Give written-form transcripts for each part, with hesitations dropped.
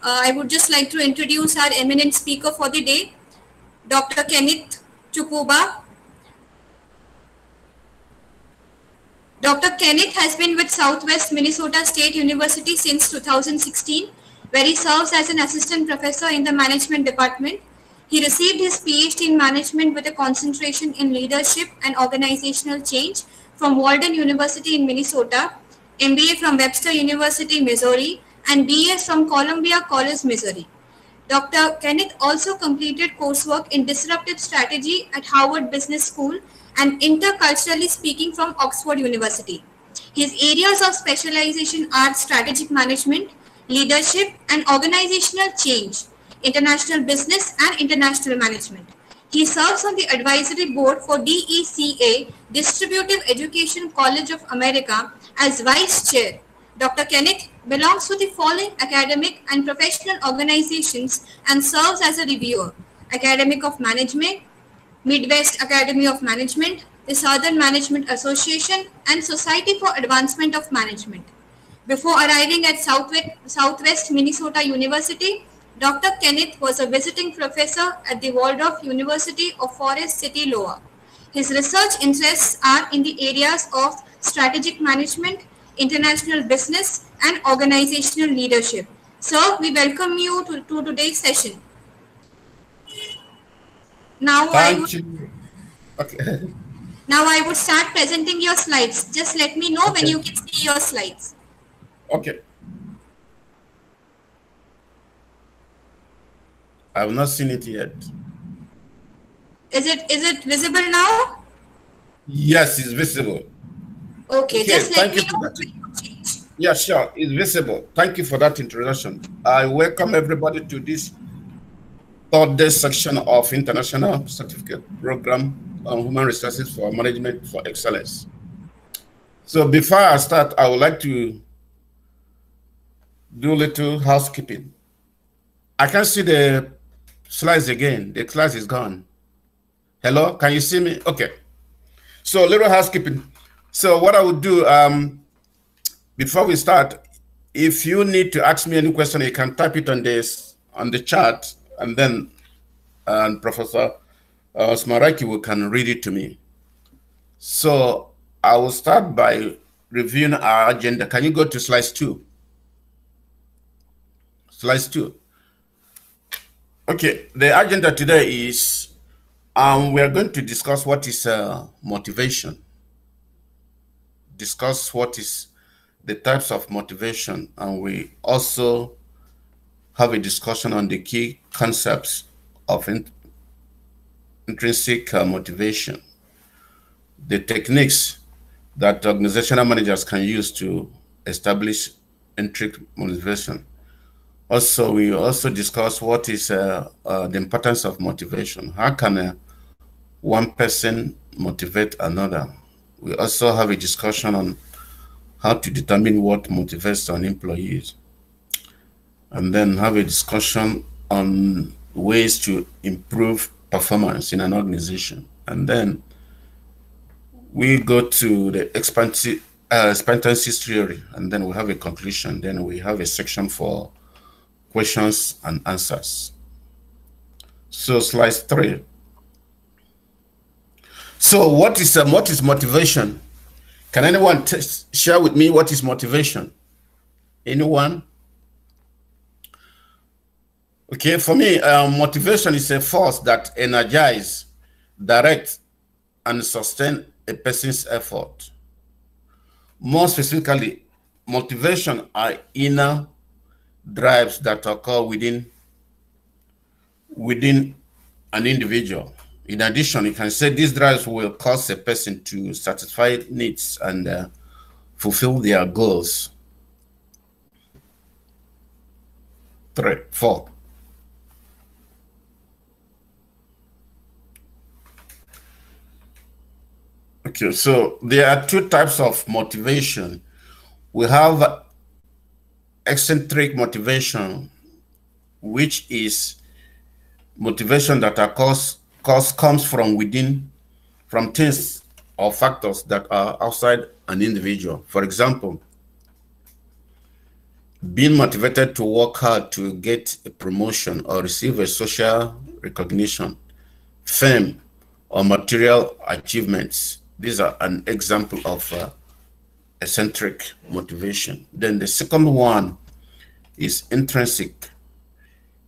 I would just like to introduce our eminent speaker for the day, Dr. Kenneth Chukuba. Dr. Kenneth has been with Southwest Minnesota State University since 2016, where he serves as an assistant professor in the management department. He received his PhD in management with a concentration in leadership and organizational change from Walden University in Minnesota, MBA from Webster University, Missouri, and BS from Columbia College, Missouri. Dr. Kenneth also completed coursework in disruptive strategy at Harvard Business School and interculturally speaking from Oxford University. His areas of specialization are strategic management, leadership and organizational change, international business and international management. He serves on the advisory board for DECA, Distributive Education College of America, as vice chair. Dr. Kenneth belongs to the following academic and professional organizations and serves as a reviewer: Academic of Management, Midwest Academy of Management, the Southern Management Association, and Society for Advancement of Management. Before arriving at Southwest Minnesota University, Dr. Kenneth was a visiting professor at the Waldorf University of Forest City, Iowa. His research interests are in the areas of strategic management, international business, and organizational leadership. Sir, we welcome you to today's session. Now Thank you. Okay. Now I would start presenting your slides. Just let me know when you can see your slides. Okay. I have not seen it yet. Is it visible now? Yes, it's visible. Okay, just let me know. Yeah, sure. It's visible. Thank you for that introduction. I welcome everybody to this third day section of International Certificate Program on Human Resources for Management for Excellence. So before I start, I would like to do a little housekeeping. I can't see the slides again. The class is gone. Hello, can you see me? Okay. So little housekeeping. So what I would do, before we start, if you need to ask me any question, you can type it on the chat, and then Professor Smaraki can read it to me. So I will start by reviewing our agenda. Can you go to slide 2? Slide 2. Okay, the agenda today is we are going to discuss what is motivation. Discuss what is the types of motivation, and we also have a discussion on the key concepts of intrinsic motivation, the techniques that organizational managers can use to establish intrinsic motivation. Also, we also discuss what is the importance of motivation. How can one person motivate another? We also have a discussion on how to determine what motivates an employee, and then have a discussion on ways to improve performance in an organization. And then we go to the expectancy theory, and then we have a conclusion. Then we have a section for questions and answers. So slide 3. So what is motivation? Can anyone share with me what is motivation? Anyone? Okay, for me, motivation is a force that energizes, directs, and sustains a person's effort. More specifically, motivation are inner drives that occur within an individual. In addition, you can say these drives will cause a person to satisfy needs and fulfill their goals. 3, 4. Okay, so there are 2 types of motivation. We have eccentric motivation, which is motivation that comes from within, from things or factors that are outside an individual. For example, being motivated to work hard to get a promotion or receive a social recognition, fame, or material achievements. These are an example of eccentric motivation. Then the second one is intrinsic.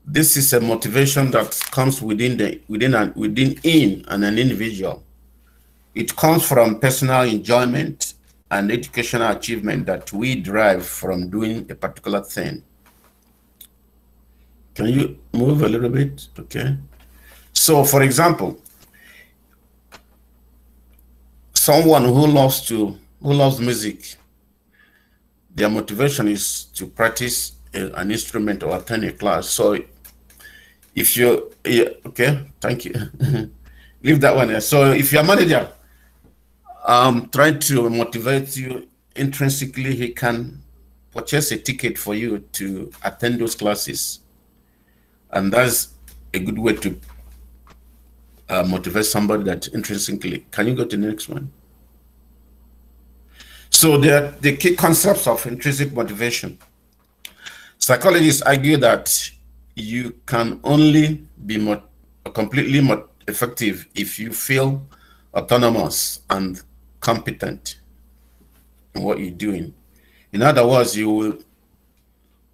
This is a motivation that comes within an individual. It comes from personal enjoyment and educational achievement that we derive from doing a particular thing. Can you move a little bit? Okay. So, for example, someone who loves music, their motivation is to practice an instrument or attend a class. So, if you, okay, thank you. Leave that one there. So, if your manager trying to motivate you intrinsically, he can purchase a ticket for you to attend those classes. And that's a good way to motivate somebody that intrinsically. Can you go to the next one? So the key concepts of intrinsic motivation. Psychologists argue that you can only be completely effective if you feel autonomous and competent in what you're doing. In other words, you will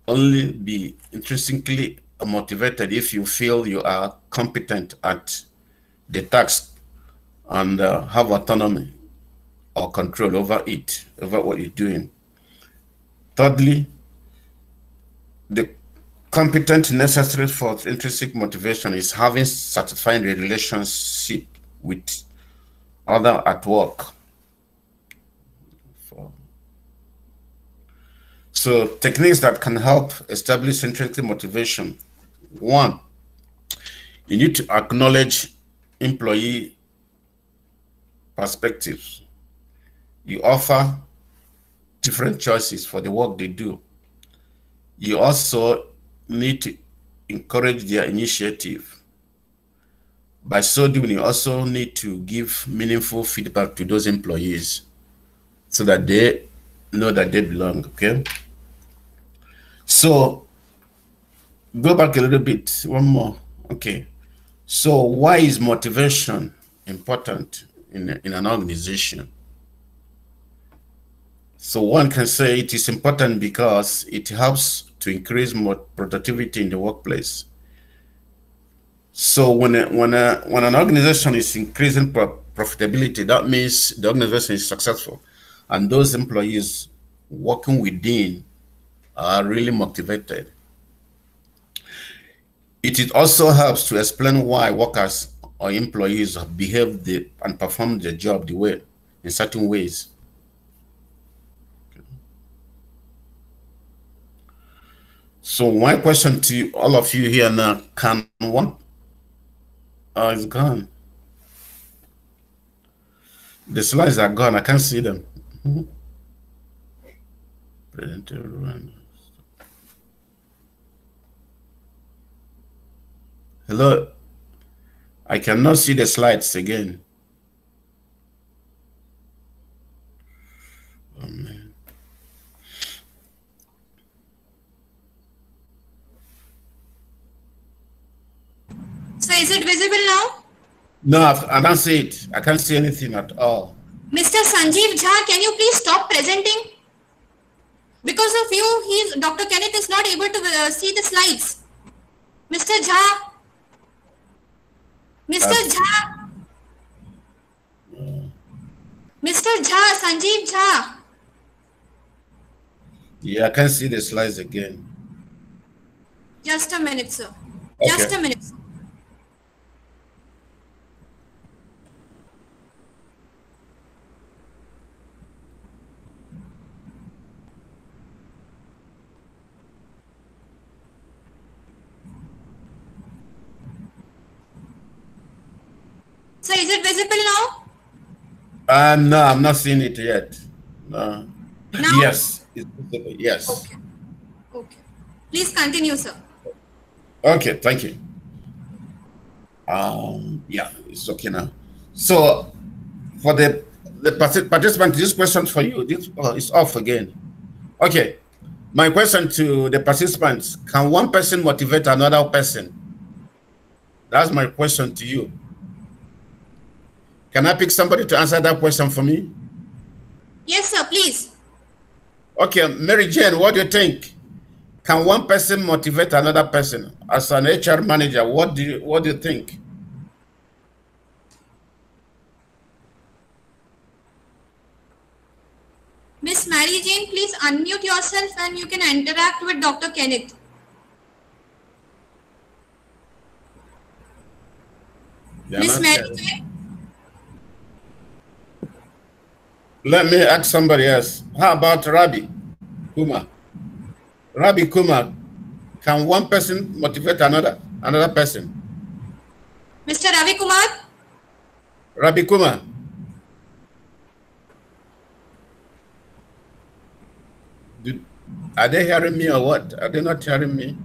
only be intrinsically motivated if you feel you are competent at the task and have autonomy or control over it, over what you're doing. Thirdly, the competence necessary for intrinsic motivation is having satisfying relationship with others at work. So techniques that can help establish intrinsic motivation. One, you need to acknowledge employee perspectives. You offer different choices for the work they do. You also need to encourage their initiative. By so doing, you also need to give meaningful feedback to those employees so that they know that they belong, okay? So, go back a little bit, one more, okay. So why is motivation important in an organization? So one can say it is important because it helps to increase more productivity in the workplace. So when an organization is increasing profitability, that means the organization is successful, and those employees working within are really motivated. It also helps to explain why workers or employees behave and perform their job the way in certain ways. So my question to all of you here now, can one? Oh, it's gone. The slides are gone. I can't see them. Hello. I cannot see the slides again. Oh, man. So is it visible now? No, I don't see it. I can't see anything at all. Mr. Sanjeev Jha, can you please stop presenting? Because of you, Dr. Kenneth is not able to see the slides. Mr. Jha. Mr. Jha. Mr. Jha, Sanjeev Jha. Yeah, I can see the slides again. Just a minute, sir. Okay. Just a minute, sir. So is it visible now? No, I'm not seeing it yet. No. Now? Yes, it's visible. Yes. Okay. Okay. Please continue, sir. Okay, thank you. Yeah, it's okay now. So, for the participant, this question for you. This is off again. Okay. My question to the participants, can one person motivate another person? That's my question to you. Can I pick somebody to answer that question for me? Yes, sir, please. Okay, Mary Jane, what do you think? Can one person motivate another person? As an HR manager, what do you think? Miss Mary Jane, please unmute yourself and you can interact with Dr. Kenneth. Miss Mary Jane? Let me ask somebody else. How about Rabi Kumar? Rabi Kumar, can one person motivate another person? Mr. Ravi Kumar? Rabi Kumar. Are they hearing me or what? Are they not hearing me?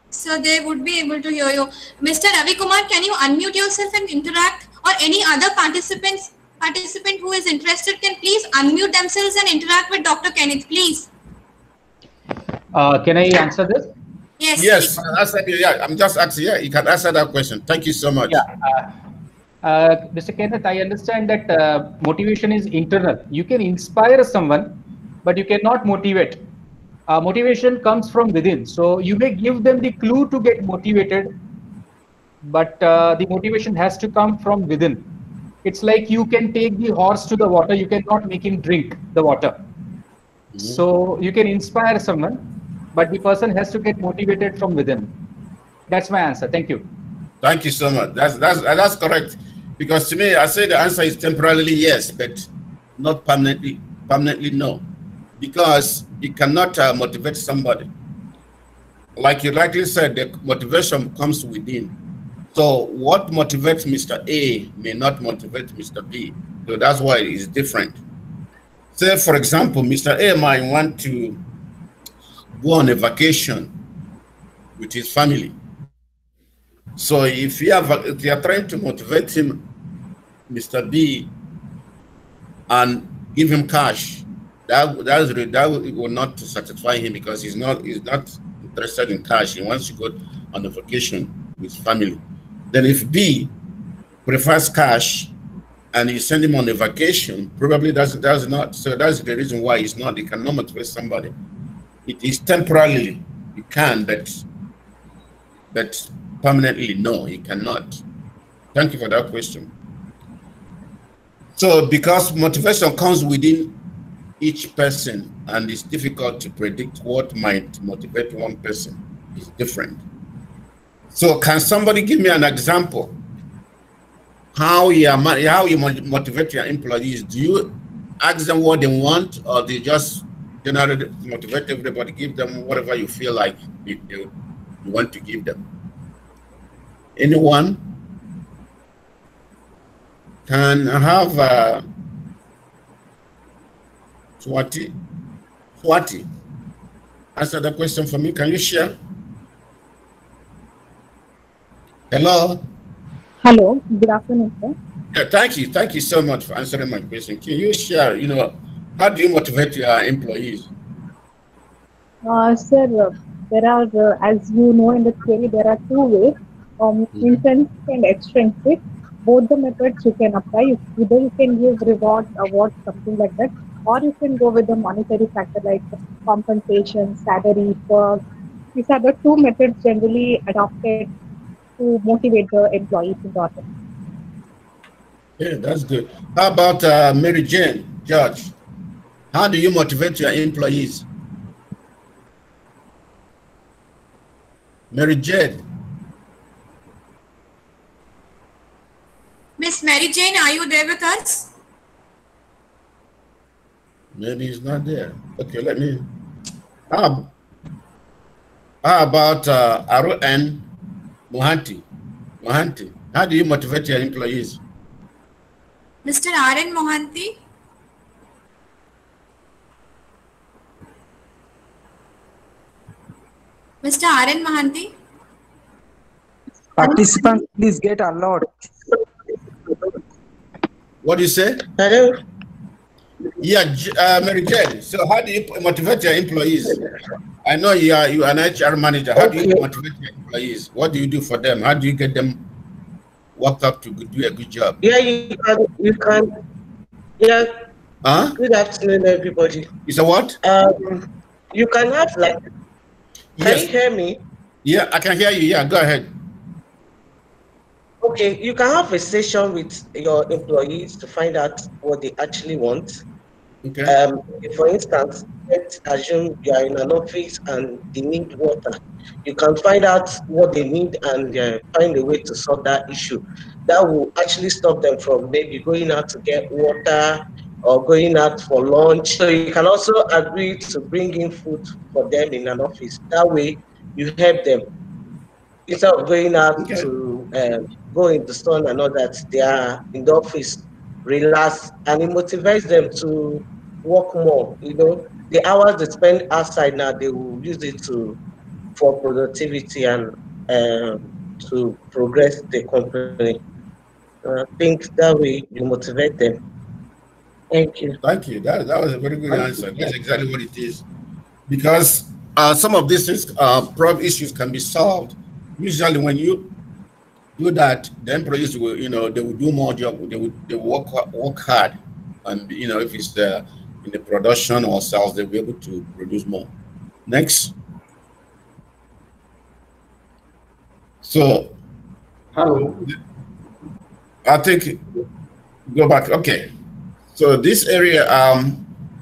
So they would be able to hear you. Mr. Ravi Kumar, can you unmute yourself and interact? Or any other participant who is interested can please unmute themselves and interact with Dr. Kenneth, please. Can I answer this? Yes. Yes, yeah, I'm just asking. Yeah, you can answer that question. Thank you so much. Yeah. Mr. Kenneth, I understand that motivation is internal. You can inspire someone, but you cannot motivate. Motivation comes from within. So you may give them the clue to get motivated, but the motivation has to come from within. It's like you can take the horse to the water, you cannot make him drink the water. Mm-hmm. So you can inspire someone, but the person has to get motivated from within. That's my answer. Thank you. Thank you so much. That's correct. Because to me, I say the answer is temporarily yes, but not permanently no. Because you cannot motivate somebody. Like you rightly said, the motivation comes within. So what motivates Mr. A may not motivate Mr. B. So that's why it's different. Say, for example, Mr. A might want to go on a vacation with his family. So if you are trying to motivate him, Mr. B, and give him cash, that will not satisfy him because he's not interested in cash. He wants to go on a vacation with family. Then if B prefers cash and you send him on a vacation, probably does not. So that's the reason why he cannot motivate somebody. It is temporarily, you can, but permanently, no, he cannot. Thank you for that question. So because motivation comes within each person and it's difficult to predict what might motivate one person, it's different. So can somebody give me an example how you motivate your employees? Do you ask them what they want, or do you just generally motivate everybody, give them whatever you feel like you want to give them? Anyone? Can I have Swati, answer the question for me. Can you share? Hello. Hello. Good afternoon, sir. Yeah, thank you so much for answering my question. Can you share? How do you motivate your employees? Sir, there are, as you know, in the theory, there are two ways: intrinsic and extrinsic. Both the methods you can apply. Either you can give reward, award, something like that, or you can go with the monetary factor like compensation, salary, perks. These are the two methods generally adopted to motivate the employees in the office. Yeah, that's good. How about Mary Jane, George? How do you motivate your employees? Mary Jane. Miss Mary Jane, are you there with us? Maybe he's not there. Okay, let me. How about Aru-N Mohanty? Mohanty, how do you motivate your employees? Mr. R.N. Mohanty? Mr. R.N. Mohanty? Participants, please get allowed. What do you say? Hello. Yeah, Mary Jane. So how do you motivate your employees? I know you are an HR manager. How do you motivate your employees? What do you do for them? How do you get them worked up to do a good job? Yeah, you can. Yeah. Huh? Good afternoon, everybody. It's a what? You can have like. Can you hear me? Yeah, I can hear you. Yeah, go ahead. Okay, you can have a session with your employees to find out what they actually want. Okay. For instance, let's assume you are in an office and they need water. You can find out what they need and find a way to solve that issue. That will actually stop them from maybe going out to get water or going out for lunch. So you can also agree to bring in food for them in an office. That way you help them. Instead of going out to go in the sun and all that, they are in the office, relax, and it motivates them to work more. You know, the hours they spend outside now, they will use it for productivity and to progress the company. I think that way you motivate them. Thank you. Thank you. That was a very good answer. That's exactly what it is. Because some of these problem issues can be solved. Usually when you do that, the employees will, they will do more job. They will work hard. And, if it's in the production or sales, they'll be able to produce more. Next. So, I think, go back. Okay. So this area,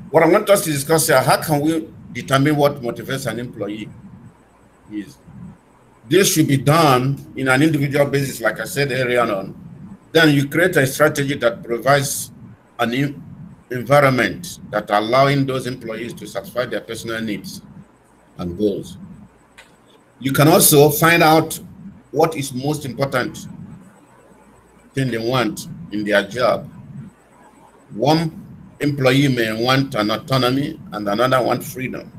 what I want us to discuss here, how can we determine what motivates an employee is? This should be done in an individual basis, like I said earlier on. Then you create a strategy that provides an environment that allowing those employees to satisfy their personal needs and goals. You can also find out what is most important thing they want in their job. One employee may want an autonomy and another wants freedom.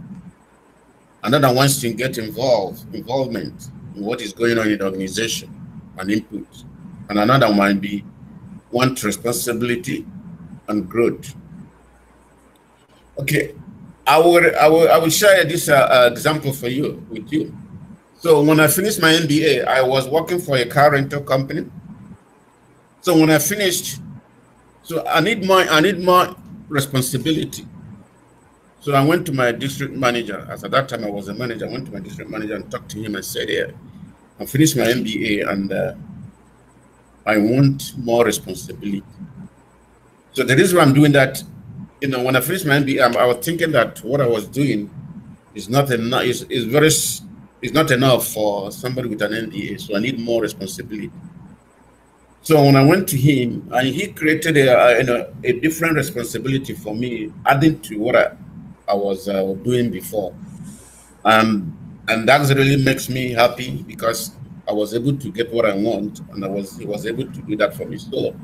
Another wants to get involvement in what is going on in the organization and input. And another might want responsibility and growth. Okay, I will share this example with you. So when I finished my MBA, I was working for a car rental company. So when I finished, so I need more responsibility. So I went to my district manager. As at that time I was a manager. I went to my district manager and talked to him and said, "Yeah, I finished my MBA and I want more responsibility." So the reason I'm doing that, when I finished my MBA, I was thinking that what I was doing is not enough. Is not enough for somebody with an MBA. So I need more responsibility. So when I went to him, and he created a different responsibility for me, adding to what I was doing before, and that really makes me happy because I was able to get what I want, and he was able to do that for me. So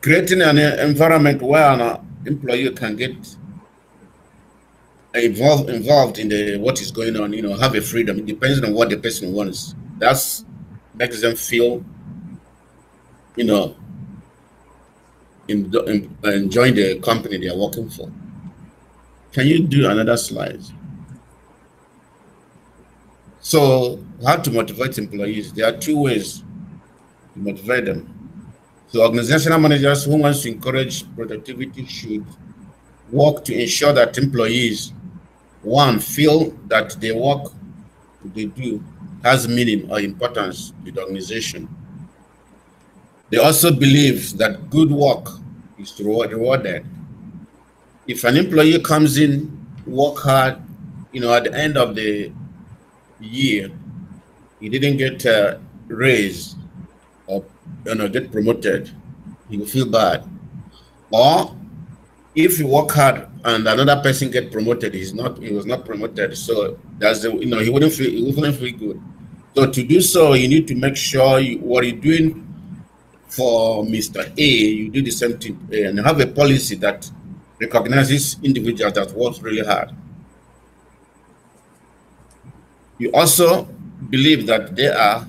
creating an environment where an employee can get involved in what is going on, have a freedom. It depends on what the person wants. That makes them feel, enjoying the company they are working for. Can you do another slide? So how to motivate employees? There are two ways to motivate them. So organizational managers who wants to encourage productivity should work to ensure that employees, one, feel that the work they do has meaning or importance to the organization. They also believe that good work is rewarded. If an employee comes in, work hard, at the end of the year, he didn't get a raise or get promoted, he will feel bad. Or if you work hard and another person get promoted, he was not promoted, so that's he wouldn't feel good. So to do so, you need to make sure what you're doing for Mr. A, you do the same thing and have a policy that recognizes individuals that work really hard. You also believe that they are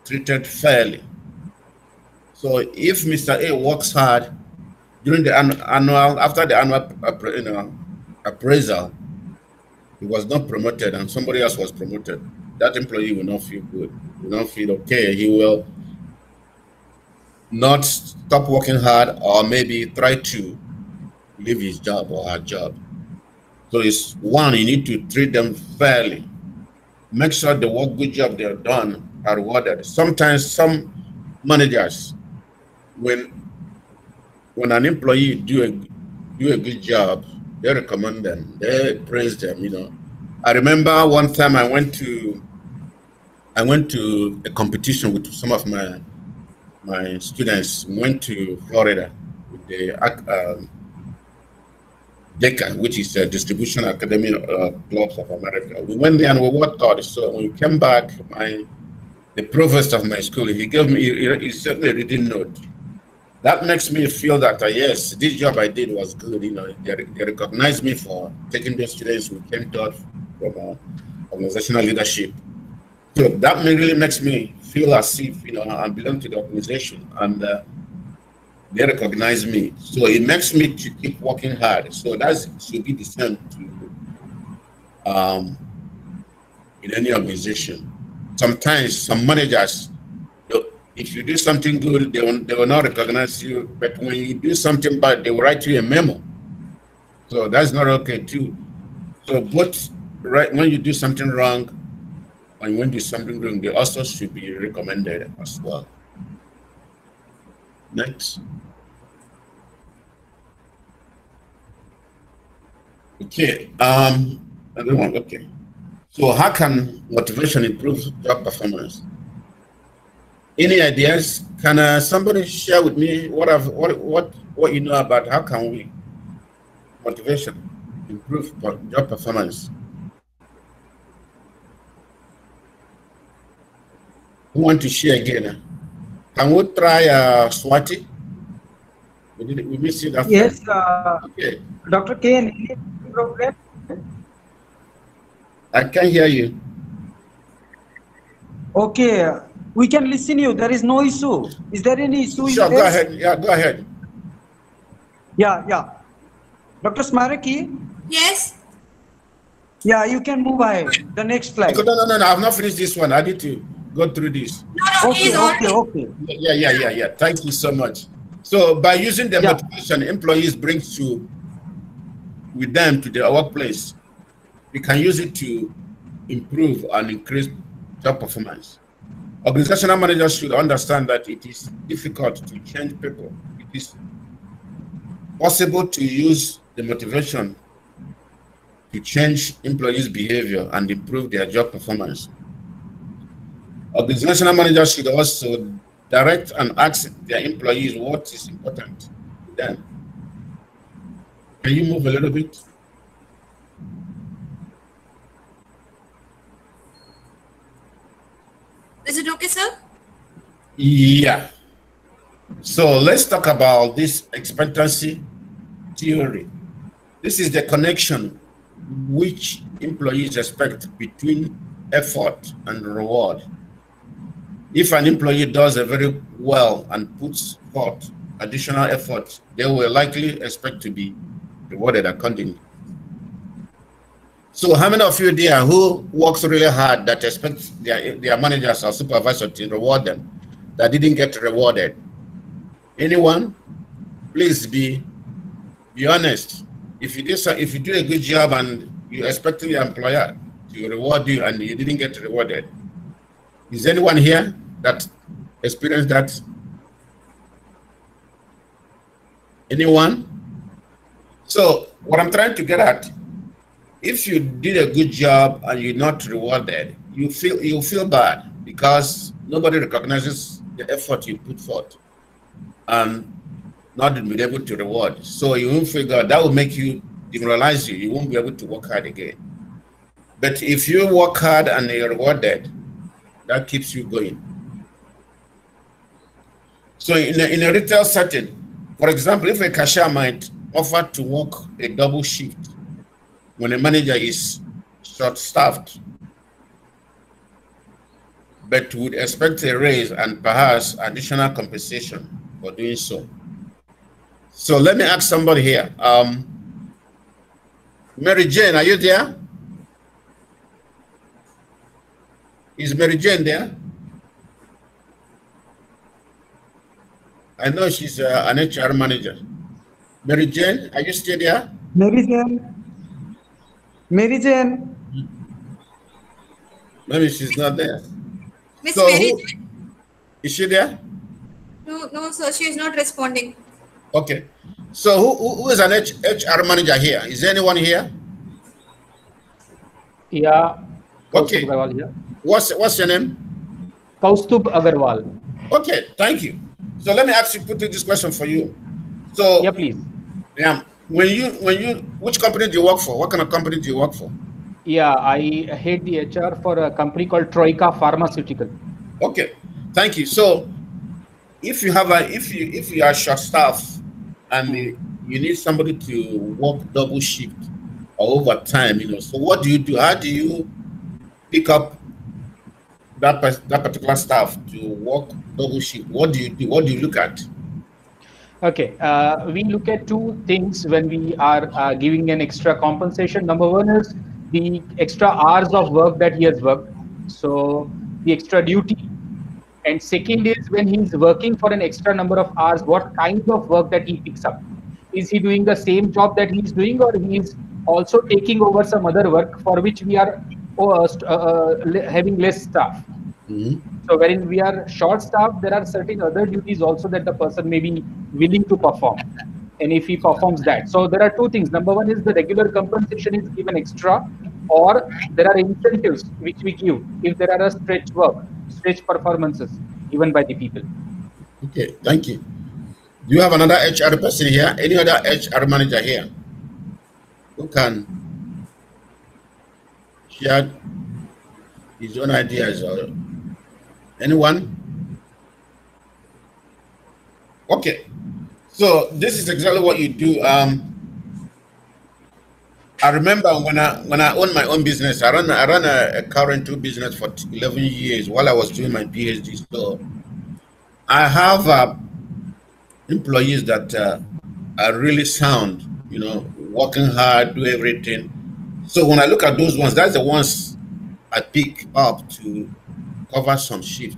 treated fairly. So if Mr. A works hard, during the annual, after the annual appraisal, he was not promoted and somebody else was promoted, that employee will not feel good, will not feel okay. He will not stop working hard or maybe try to leave his job or her job. So it's one, you need to treat them fairly. Make sure the work good job they've done are rewarded. Sometimes some managers, when an employee do a good job, they recommend them, they praise them, you know. I remember one time I went to a competition with some of my students. We went to Florida with the DECA, which is a Distribution Academy Clubs of America. We went there and we worked hard. So when we came back, the provost of my school, he gave me, he sent me a reading note. That makes me feel that, yes, this job I did was good. You know, they recognized me for taking those students who came third from organizational leadership. So that really makes me feel as if, you know, I belong to the organization and they recognize me. So it makes me to keep working hard. So that should be the same to in any organization. Sometimes some managers, if you do something good, they will not recognize you. But when you do something bad, they will write you a memo. So that's not okay too. So both, right, when you do something wrong and when you do something wrong, they also should be recommended as well. Next. Okay. Another one. Okay. So how can motivation improve job performance? Any ideas? Can somebody share with me what you know about how can we motivation improve job performance? Who want to share again? Can we try Swati? We missed it after. Yes, okay. Dr. K, any problem? I can hear you. Okay, we can listen you. There is no issue. Is there any issue? Sure, go ahead. Yeah, go ahead. Yeah. Dr. Smaraki? Yes. Yeah, you can move ahead. The next slide. No. I've not finished this one. I need to go through this. No, he's already. Okay. Yeah. Thank you so much. So by using the motivation employees bring with them to their workplace, we can use it to improve and increase job performance. Organizational managers should understand that it is difficult to change people. It is possible to use the motivation to change employees' behavior and improve their job performance. Organizational managers should also direct and ask their employees what is important to them. Can you move a little bit? Is it okay, sir? Yeah. So let's talk about this expectancy theory. This is the connection which employees expect between effort and reward. If an employee does a very well and puts forth additional effort, they will likely expect to be rewarded accordingly. So how many of you there who works really hard that expect their managers or supervisor to reward them that didn't get rewarded? Anyone? Please be honest. If you do a good job and you expect your employer to reward you and you didn't get rewarded, is anyone here that experienced that? Anyone? So what I'm trying to get at, if you did a good job and you're not rewarded, you feel bad because nobody recognizes the effort you put forth and not be able to reward. So you won't figure that will make you demoralize you. You won't be able to work hard again. But if you work hard and you're rewarded, that keeps you going. So in a retail setting, for example, if a cashier might offer to work a double shift when a manager is short-staffed, but would expect a raise and perhaps additional compensation for doing so. So let me ask somebody here. Mary Jane, are you there? Is Mary Jane there? I know she's an HR manager. Mary Jane, are you still there? Mary Jane. Mary Jane. Maybe she's not there. Miss So Mary, is she there? no, sir, she is not responding. Okay. So who is an HR manager here? Is there anyone here? Yeah. Okay. Kaustubh Agarwal here. What's your name? Kaustubh Agarwal. Okay, thank you. So let me put this question for you. So Yeah, please. yeah, which company do you work for? What kind of company do you work for? Yeah, I head the HR for a company called Troika Pharmaceutical. Okay, thank you. So if you have if you are short staff and you need somebody to work double shift or overtime, so what do you do? How do you pick up that particular staff to work double shift? What do you do? What do you look at? Okay, we look at two things when we are giving an extra compensation. Number one is the extra hours of work that he has worked, so the extra duty. And second is when he's working for an extra number of hours, what kind of work that he picks up. Is he doing the same job that he's doing, or he is also taking over some other work for which we are having less staff? So wherein we are short staffed, there are certain other duties also that the person may be willing to perform. And if he performs that, so there are two things. Number one is the regular compensation is given extra, or there are incentives which we give if there are a stretch work, stretch performances given by the people. Okay, thank you. Do you have another HR person here? Any other HR manager here who can share his own ideas? Or anyone? Okay, so this is exactly what you do. I remember when I owned my own business. I run a car rental business for 11 years while I was doing my PhD. So I have employees that are really sound, working hard, do everything. So when I look at those ones, that's the ones I pick up to cover some shift.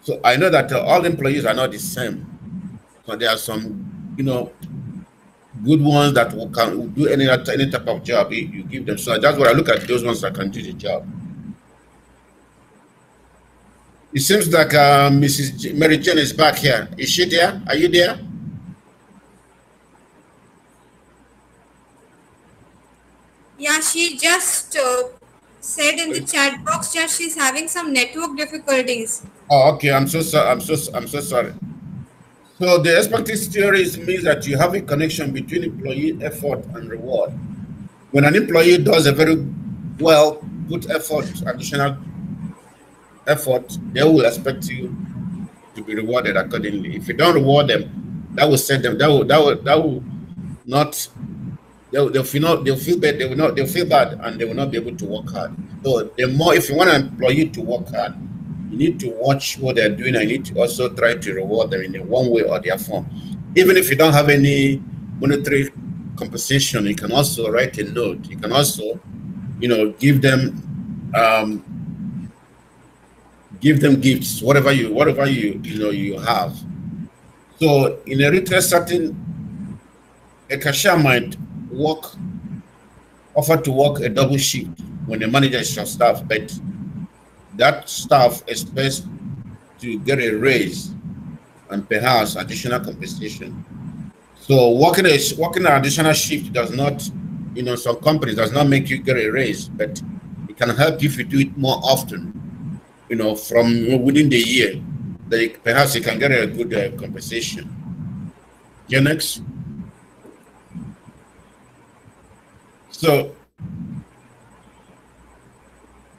So I know that all employees are not the same. So there are some, good ones that can do any type of job you give them. So that's what I look at, those ones that can do the job. It seems like Mrs. Mary Jane is back here. Is she there? Are you there? Yeah, she just said in the chat box that she's having some network difficulties. Oh, okay. I'm so sorry. I'm so sorry. So the expectancy theory means that you have a connection between employee effort and reward. When an employee does a very well put effort, additional effort, they will expect you to be rewarded accordingly. If you don't reward them, that will set them. They'll feel bad. They'll feel bad, and they will not be able to work hard. So the more, if you want an employee to work hard, you need to watch what they're doing. I need to also try to reward them in one way or the other form. Even if you don't have any monetary compensation, you can also write a note. You can also, give them gifts, whatever you have. So in a retail setting, a cashier might offer to work a double shift when the manager is short staffed, but that staff expects to get a raise and perhaps additional compensation. So working an additional shift does not, some companies does not make you get a raise, but it can help if you do it more often, from within the year, that perhaps you can get a good compensation. Yeah, next. So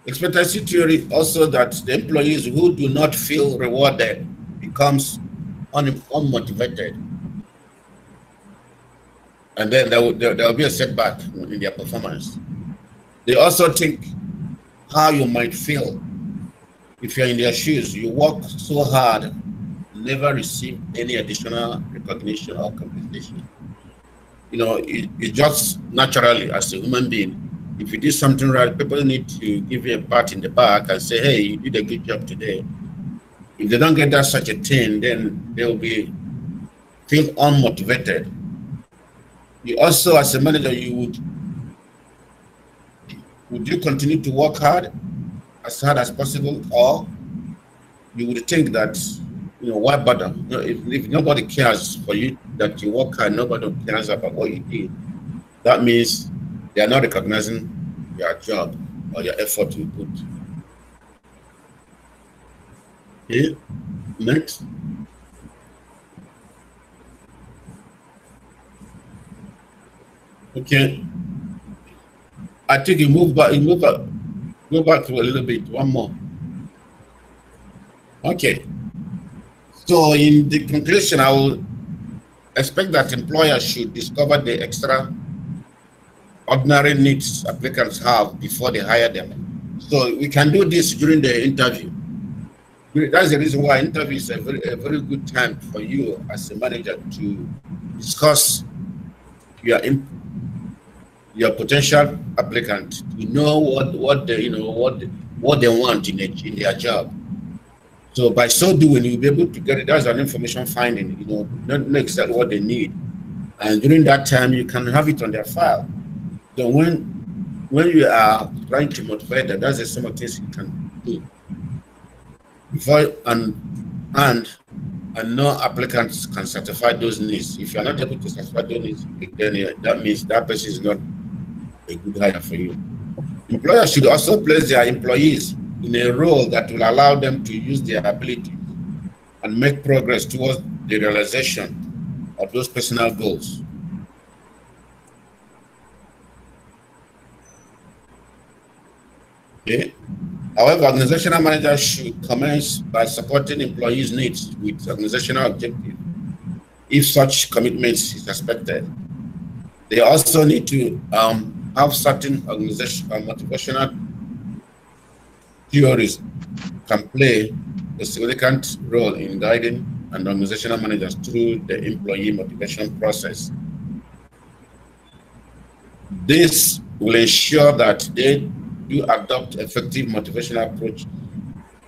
expectancy theory also that the employees who do not feel rewarded becomes unmotivated, and then there will be a setback in their performance. They also think how you might feel if you're in their shoes. You work so hard, never receive any additional recognition or compensation. You know, it just naturally, as a human being, if you did something right, people need to give you a pat in the back and say, hey, you did a good job today. If they don't get that such a thing, then they'll feel unmotivated. You also, as a manager, would you continue to work hard as possible, or you would think that, you know, why bother? You know, if nobody cares for you that you work hard, nobody cares about what you did, that means they are not recognizing your job or your effort you put. Okay, next. Okay, I think you move back to a little bit, one more. Okay, so in the conclusion, I will expect that employers should discover the extraordinary needs applicants have before they hire them. So we can do this during the interview. That's the reason why interview is a very good time for you as a manager to discuss your potential applicant, to know what they want in their job. So by so doing, you'll be able to get it. That's an information finding, you know, not exactly what they need. And during that time, you can have it on their file. So when you are trying to motivate them, that's the sort of things you can do. Before and no applicants can satisfy those needs. If you're not able to satisfy those needs, then that means that person is not a good hire for you. Employers should also place their employees in a role that will allow them to use their ability and make progress towards the realization of those personal goals. Okay. However, organizational managers should commence by supporting employees' needs with organizational objectives if such commitments is expected. They also need to have certain organizational motivational theories can play a significant role in guiding and organizational managers through the employee motivation process. This will ensure that they do adopt effective motivational approach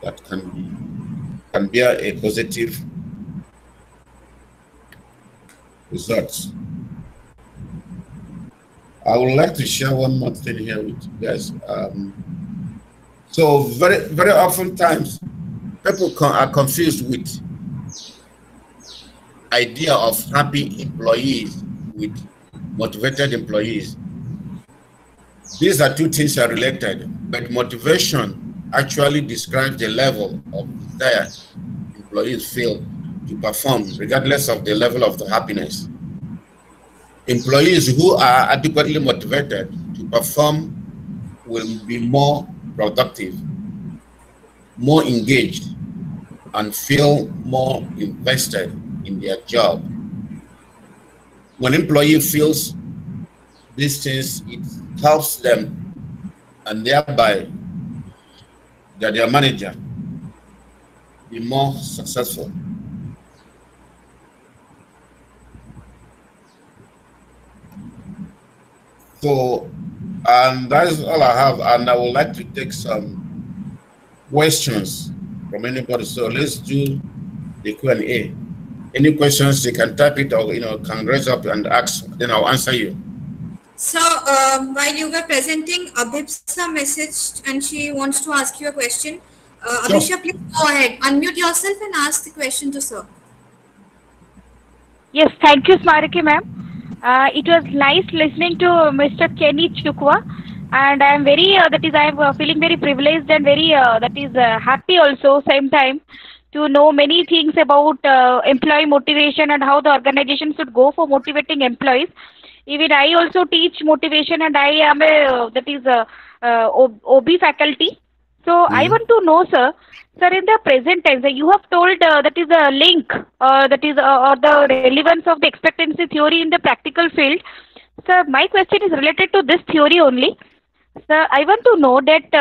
that can bear a positive results. I would like to share one more thing here with you guys. So very often times people are confused with idea of happy employees with motivated employees. These are two things that are related, but motivation actually describes the level of desire employees feel to perform, regardless of the level of the happiness. Employees who are adequately motivated to perform will be more productive, more engaged, and feel more invested in their job. When an employee feels these things, it helps them, and thereby their manager be more successful. So, and that is all I have, and I would like to take some questions from anybody. So let's do the Q&A. Any questions, you can type it or can raise up and ask, then I'll answer you. So while you were presenting, Abhipsa messaged and she wants to ask you a question. Abhisha, please go ahead, unmute yourself and ask the question to sir. Yes, thank you, Smaraki ma'am. It was nice listening to Mr. Kenny Chukwa, and I am very I am feeling very privileged and very happy also same time to know many things about employee motivation and how the organization should go for motivating employees. Even I also teach motivation, and I am OB faculty. So I want to know, sir, in the present tense, you have told that is a link, or the relevance of the expectancy theory in the practical field. Sir, my question is related to this theory only. Sir, I want to know that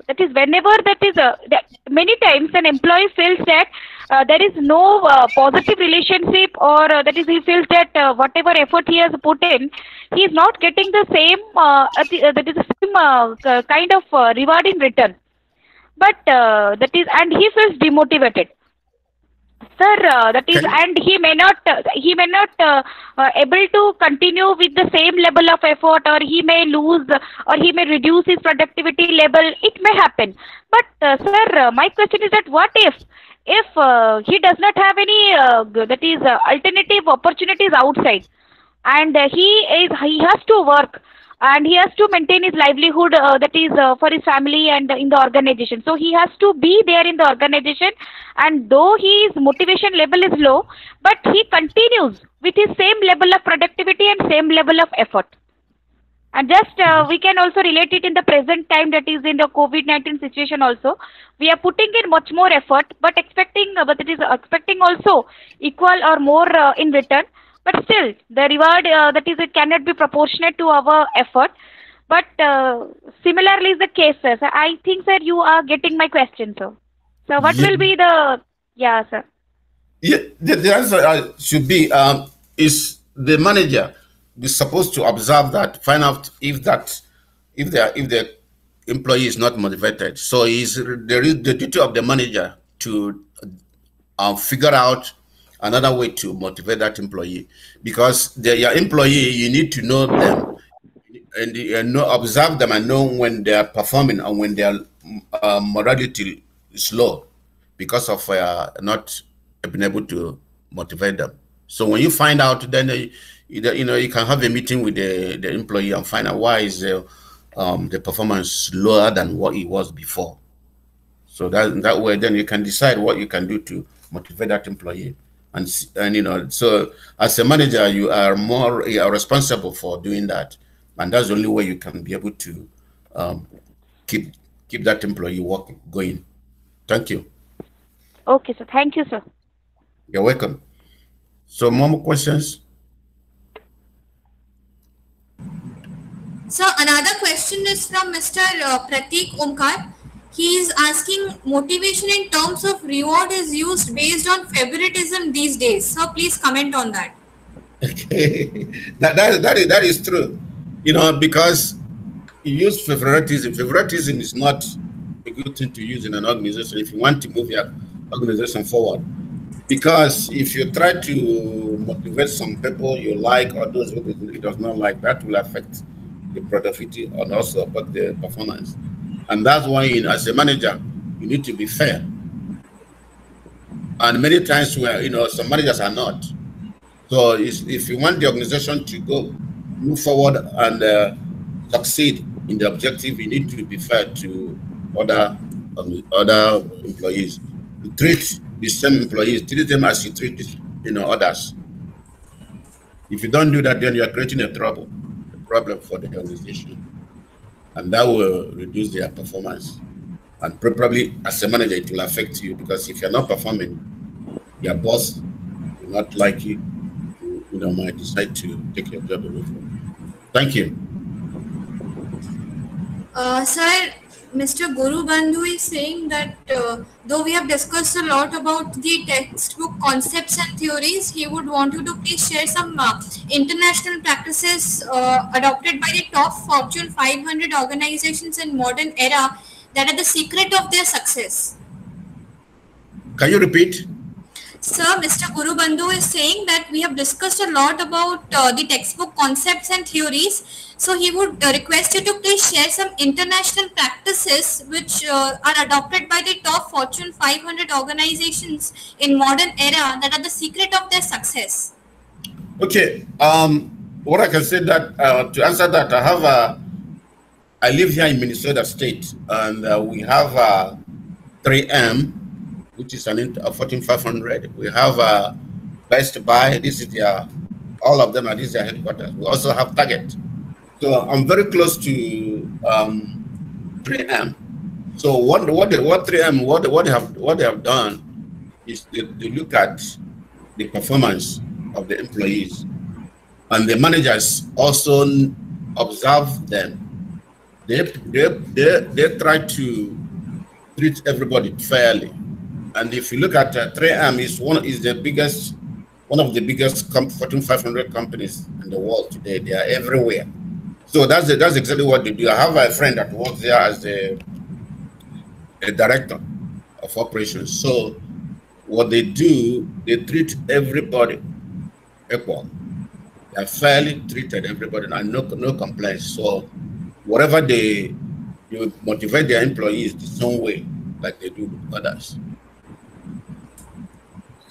that is whenever that many times an employee feels that there is no positive relationship, or that is he feels that whatever effort he has put in, he is not getting the same that is the same kind of reward in return. But that is, and he feels demotivated. Sir, that is, and he may not able to continue with the same level of effort, or he may lose, or he may reduce his productivity level. It may happen. But sir, my question is that what if he does not have any that is alternative opportunities outside, and he has to work, and he has to maintain his livelihood, that is for his family and in the organization. So he has to be there in the organization, and though his motivation level is low, but he continues with his same level of productivity and same level of effort. And just we can also relate it in the present time, that is in the COVID-19 situation also. We are putting in much more effort, but expecting also equal or more in return. But still, the reward, that is, it cannot be proportionate to our effort. But similarly is the case, sir. So I think, sir, you are getting my question, sir. So what will be the, yeah, sir. Yeah, the answer should be, is the manager is supposed to observe that, find out if the employee is not motivated. So there is the duty of the manager to figure out another way to motivate that employee, because your employee, you need to know them and observe them and know when they are performing and when their morality is low because of not being able to motivate them. So when you find out, then you can have a meeting with the employee and find out why is the performance lower than what it was before. So that way, then you can decide what you can do to motivate that employee. And so as a manager, you are responsible for doing that, and that's the only way you can be able to keep that employee going. Thank you. Okay, sir. Thank you, sir. You're welcome. So more questions? So another question is from Mr. Pratik Omkar. He is asking, motivation in terms of reward is used based on favoritism these days. So please comment on that. Okay, that is true. Because you use favoritism. Favoritism is not a good thing to use in an organization if you want to move your organization forward. Because if you try to motivate some people you like or those who it does not like, that will affect the productivity and also about the performance. And that's why, as a manager, you need to be fair. And many times, where some managers are not. So, if you want the organization to move forward and succeed in the objective, you need to be fair to other employees. You treat the same employees, treat them as you treat others. If you don't do that, then you are creating a problem for the organization. And that will reduce their performance. And probably as a manager, it will affect you, because if you're not performing, your boss will not like you, might decide to take your job away from you. Thank you. Sir, Mr. Guru Bandhu is saying that though we have discussed a lot about the textbook concepts and theories, he would want you to please share some international practices adopted by the top Fortune 500 organizations in modern era that are the secret of their success. Can you repeat? Sir, Mr. Guru Bandhu is saying that we have discussed a lot about the textbook concepts and theories. So he would request you to please share some international practices which are adopted by the top Fortune 500 organizations in modern era that are the secret of their success. Okay. What I can say that to answer that, I live here in Minnesota State, and we have 3M, which is a Fortune 500. We have Best Buy. This is all of them are these are headquarters. We also have Target. So I'm very close to 3M. So what 3M what they have done is they look at the performance of the employees, and the managers also observe them they try to treat everybody fairly. And if you look at 3M, is one of the biggest Fortune 500 companies in the world today. They are everywhere. So that's exactly what they do. I have a friend that works there as a director of operations. So what they do, they treat everybody equal. They're fairly treated, everybody, and no complaints. So whatever they motivate their employees the same way, like they do with others.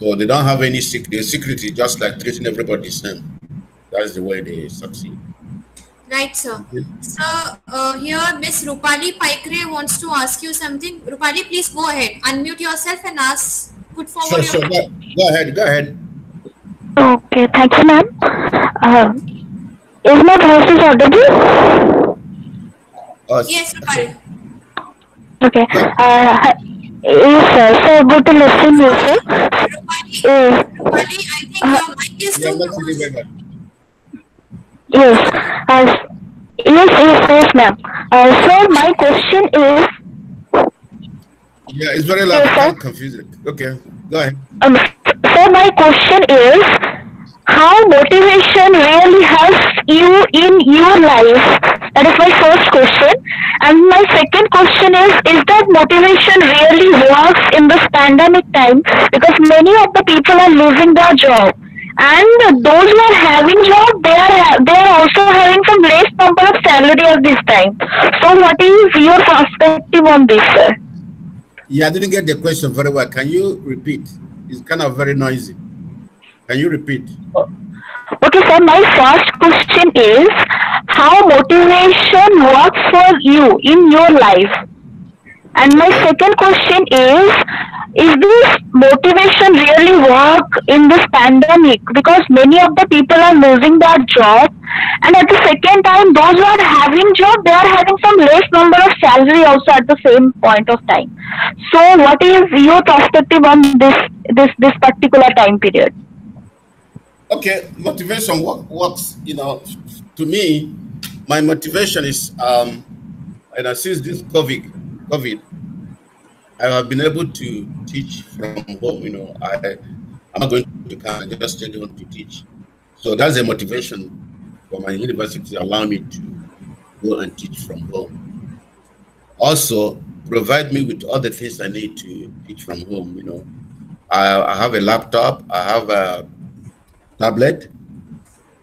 So they don't have any security, just like treating everybody the same. That's the way they succeed. Right, sir. So here Miss Rupali Paikre wants to ask you something. Rupali, please go ahead. Unmute yourself and put forward your question. Go ahead. Okay, thank you, ma'am. Is my voice audible? Yes, Rupali. Okay. Yes, sir. So good to listen to you, sir. Rupali, I think your mic is too close. Yes, ma'am. So my question is. Yeah, it's very loud. Yes, confusing. Okay, go ahead. So my question is, how motivation really helps you in your life? That is my first question. And my second question is that motivation really works in this pandemic time? Because many of the people are losing their job. And those who are having job, they are also having some less number of salary at this time. So what is your perspective on this, sir? Yeah, I didn't get the question very well. Can you repeat? It's kind of very noisy. Can you repeat? Okay, sir. My first question is how motivation works for you in your life. And my second question is this motivation really work in this pandemic? Because many of the people are losing their job, and at the second time, those who are having job, they are having some less number of salary also at the same point of time. So, what is your perspective on this particular time period? Okay, motivation works. To me, my motivation is since this COVID, I have been able to teach from home. I'm not going to come, I just stay home to teach. So that's a motivation for my university, allow me to go and teach from home. Also, provide me with all the things I need to teach from home. I have a laptop, I have a tablet,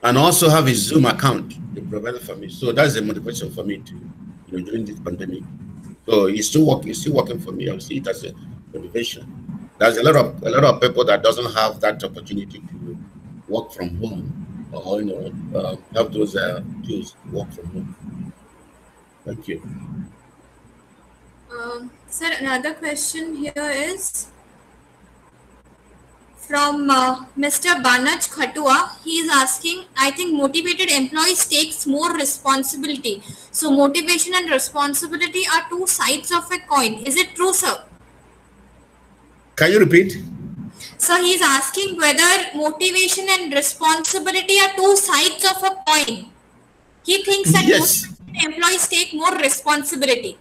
and also have a Zoom account they provided for me. So that's a motivation for me to, during this pandemic. So it's still working for me. I see it as a motivation. There's a lot of people that doesn't have that opportunity to work from home or have those tools to work from home. Thank you. Sir, another question here is from Mr. Banaj Khatua. He is asking, I think motivated employees takes more responsibility. So motivation and responsibility are two sides of a coin. Is it true, sir? Can you repeat? So he is asking whether motivation and responsibility are two sides of a coin. He thinks that motivated employees take more responsibility.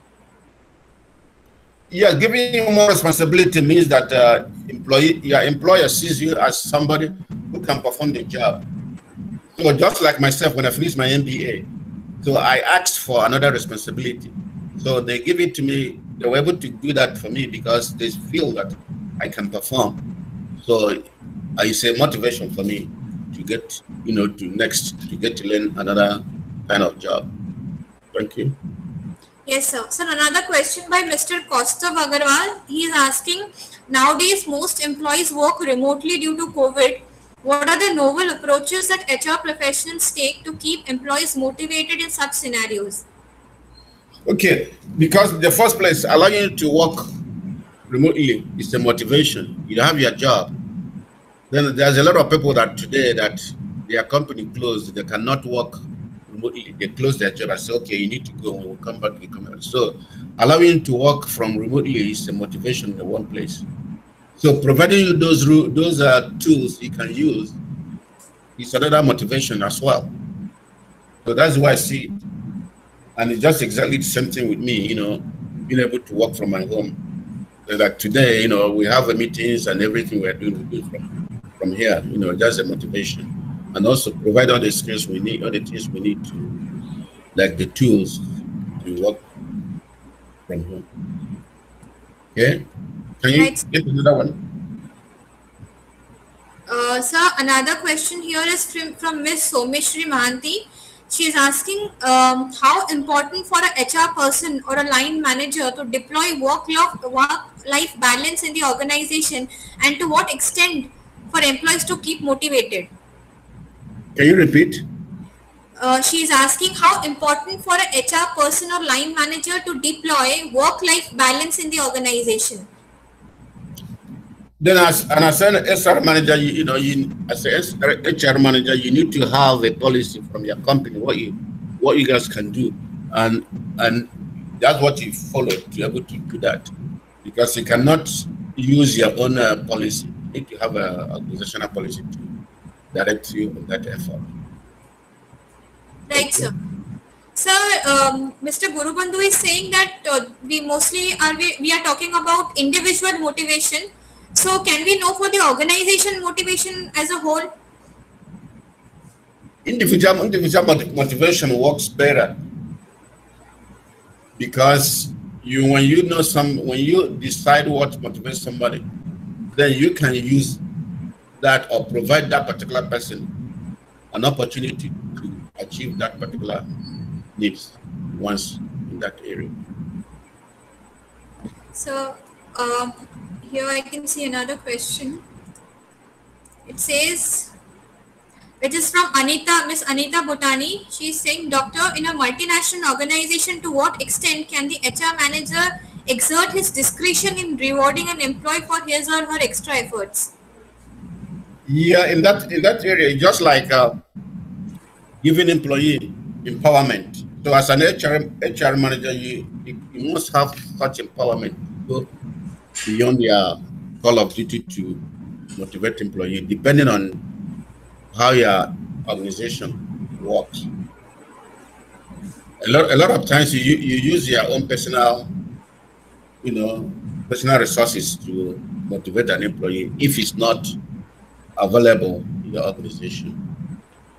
Yeah, giving you more responsibility means that your employer sees you as somebody who can perform the job. So just like myself, when I finished my MBA, so I asked for another responsibility. So they give it to me. They were able to do that for me because they feel that I can perform. So it's a motivation for me to get, to get to learn another kind of job. Thank you. Yes, sir. So another question by Mr. Kaustav Agarwal. He is asking, nowadays most employees work remotely due to COVID. What are the novel approaches that HR professionals take to keep employees motivated in such scenarios? Okay, because in the first place, allowing you to work remotely is a motivation. You have your job. Then there's a lot of people that today that their company closed, they cannot work remotely. They close their job and say, okay, you need to go. When we come back, we come back. So allowing you to work from remotely is a motivation in the one place. So providing you those tools you can use is another motivation as well. So that's why I see it. And it's just exactly the same thing with me, you know, being able to work from my home. Like today, you know, we have the meetings and everything we're doing from here, you know, just a motivation. And also provide all the skills we need, all the things we need to, like the tools to work from home. Okay? Can you get another one? Sir, another question here is from Ms. Someshri Mahanti. She is asking how important for a HR person or a line manager to deploy work-life balance in the organization, and to what extent for employees to keep motivated. Can you repeat? She is asking how important for a HR person or line manager to deploy work-life balance in the organization. Then as an HR manager, as an HR manager, you need to have a policy from your company, what you guys can do. And that's what you follow to be able to do that. Because you cannot use your own policy. You need to have an organizational policy to direct you on that effort. Right, sir. Sir, Mr. Gurubandhu is saying that we are talking about individual motivation. So can we know for the organization motivation as a whole? Individual motivation works better because when you decide what motivates somebody, then you can use that or provide that particular person an opportunity to achieve that particular needs once in that area. So here I can see another question. It says, it is from Miss Anita Bhutani. She is saying, Doctor, in a multinational organization, to what extent can the HR manager exert his discretion in rewarding an employee for his or her extra efforts? Yeah, in that area, just like giving employee empowerment. So as an HR manager, you must have such empowerment to go beyond your call of duty to motivate employee, depending on how your organization works. A lot of times you use your own personal resources to motivate an employee. If it's not available in your organization,